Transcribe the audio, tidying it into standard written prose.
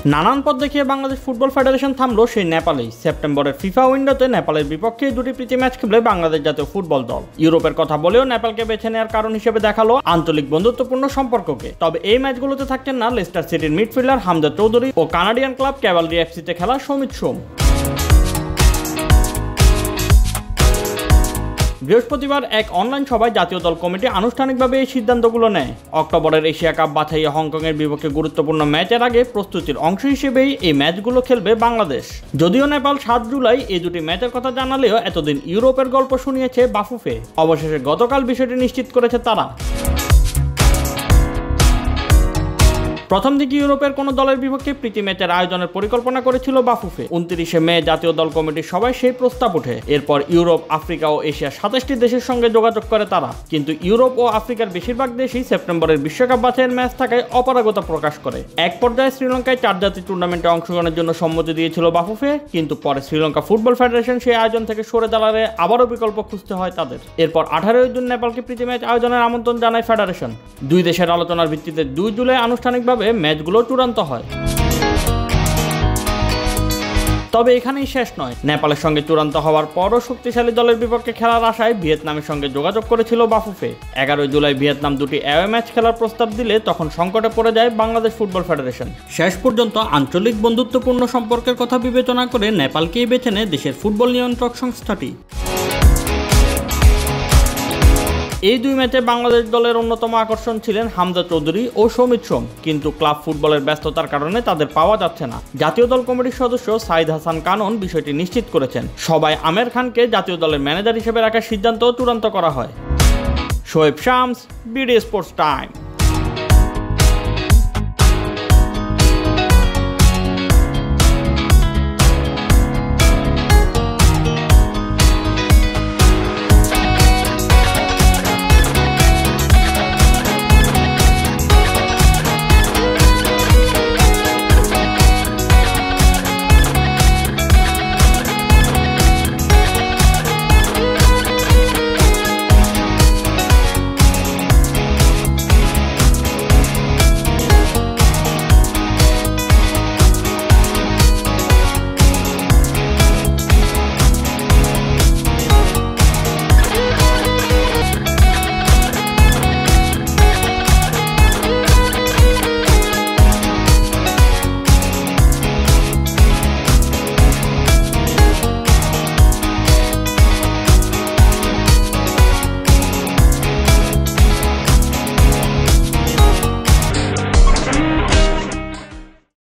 নানান পথ দেখিয়ে বাংলাদেশ ফুটবল ফেডারেশন থামলো সেই নেপালেই। সেপ্টেম্বরের ফিফা উইন্ডোতে নেপালের বিপক্ষে দুটি প্রীতি ম্যাচ খেলবে বাংলাদেশ জাতীয় ফুটবল দল। ইউরোপের কথা বলেও নেপালকে বেছে নেওয়ার কারণ হিসেবে দেখালো আঞ্চলিক বন্ধুত্বপূর্ণ সম্পর্ককে। তবে এই ম্যাচগুলোতে থাকছেন না লেস্টার সিটির মিডফিল্ডার হামজা চৌধুরী ও কানাডিয়ান ক্লাব ক্যাভালরি এফসিতে খেলা সমিত সোম। বৃহস্পতিবার এক অনলাইন সভায় জাতীয় দল কমিটি আনুষ্ঠানিকভাবে এই সিদ্ধান্তগুলো নেয়। অক্টোবরের এশিয়া কাপ বাছাইয়ে হংকংয়ের বিপক্ষে গুরুত্বপূর্ণ ম্যাচের আগে প্রস্তুতির অংশ হিসেবেই এই ম্যাচগুলো খেলবে বাংলাদেশ। যদিও নেপাল 7 জুলাই এই দুটি ম্যাচের কথা জানালেও এতদিন ইউরোপের গল্প শুনিয়েছে বাফুফে। অবশেষে গতকাল বিষয়টি নিশ্চিত করেছে তারা। প্রথম দিকে ইউরোপের কোনো দলের বিপক্ষে প্রীতি ম্যাচের আয়োজনের পরিকল্পনা করেছিল বাফুফে। 29শে মে জাতীয় দল কমিটির সভায় সেই প্রস্তাব ওঠে। এরপর ইউরোপ, আফ্রিকা ও এশিয়া 27টি দেশের সঙ্গে যোগাযোগ করে তারা। কিন্তু ইউরোপ ও আফ্রিকার বেশিরভাগ দেশই সেপ্টেম্বরের বিশ্বকাপ বাছাইয়ের ম্যাচ থাকায় অপারগতা প্রকাশ করে। এক পর্যায়ে শ্রীলঙ্কায় 4 জাতির টুর্নামেন্টে অংশগ্রহণের জন্য সম্মতি দিয়েছিল বাফুফে, কিন্তু পরে শ্রীলঙ্কা ফুটবল ফেডারেশন সেই আয়োজন থেকে সরে দাঁড়ালে আবারও বিকল্প খুঁজতে হয় তাদের। এরপর 18 জুন নেপালকে প্রীতি ম্যাচ আয়োজনের আমন্ত্রণ জানায় ফেডারেশন। দুই দেশের আলোচনার ভিত্তিতে 2 জুলাই আনুষ্ঠানিকভাবে ম্যাচগুলো চূড়ান্ত হয়। তবে এখানেই শেষ নয়। নেপালের সঙ্গে চূড়ান্ত হওয়ার পরও শক্তিশালী দলের বিপক্ষে খেলার আশায় ভিয়েতনামের সঙ্গে যোগাযোগ করেছিল বাফুফে। 11 জুলাই ভিয়েতনাম দুটি অ্যাওয়ে ম্যাচ খেলার প্রস্তাব দিলে তখন সংকটে পড়ে যায় বাংলাদেশ ফুটবল ফেডারেশন। শেষ পর্যন্ত আঞ্চলিক বন্ধুত্বপূর্ণ সম্পর্কের কথা বিবেচনা করে নেপালকেই বেছে নেয় দেশের ফুটবল নিয়ন্ত্রক সংস্থাটি। এই 2 ম্যাচে বাংলাদেশ দলের অন্যতম আকর্ষণ ছিলেন হামজা চৌধুরী ও সমিত সোম, কিন্তু ক্লাব ফুটবলের ব্যস্ততার কারণে তাদের পাওয়া যাচ্ছে না। জাতীয় দল কমিটির সদস্য সাইদ হাসান কানন বিষয়টি নিশ্চিত করেছেন। সবাই আমের খানকে জাতীয় দলের ম্যানেজার হিসেবে রাখার সিদ্ধান্ত চূড়ান্ত করা হয়। Shoaib Shams, BD sports time.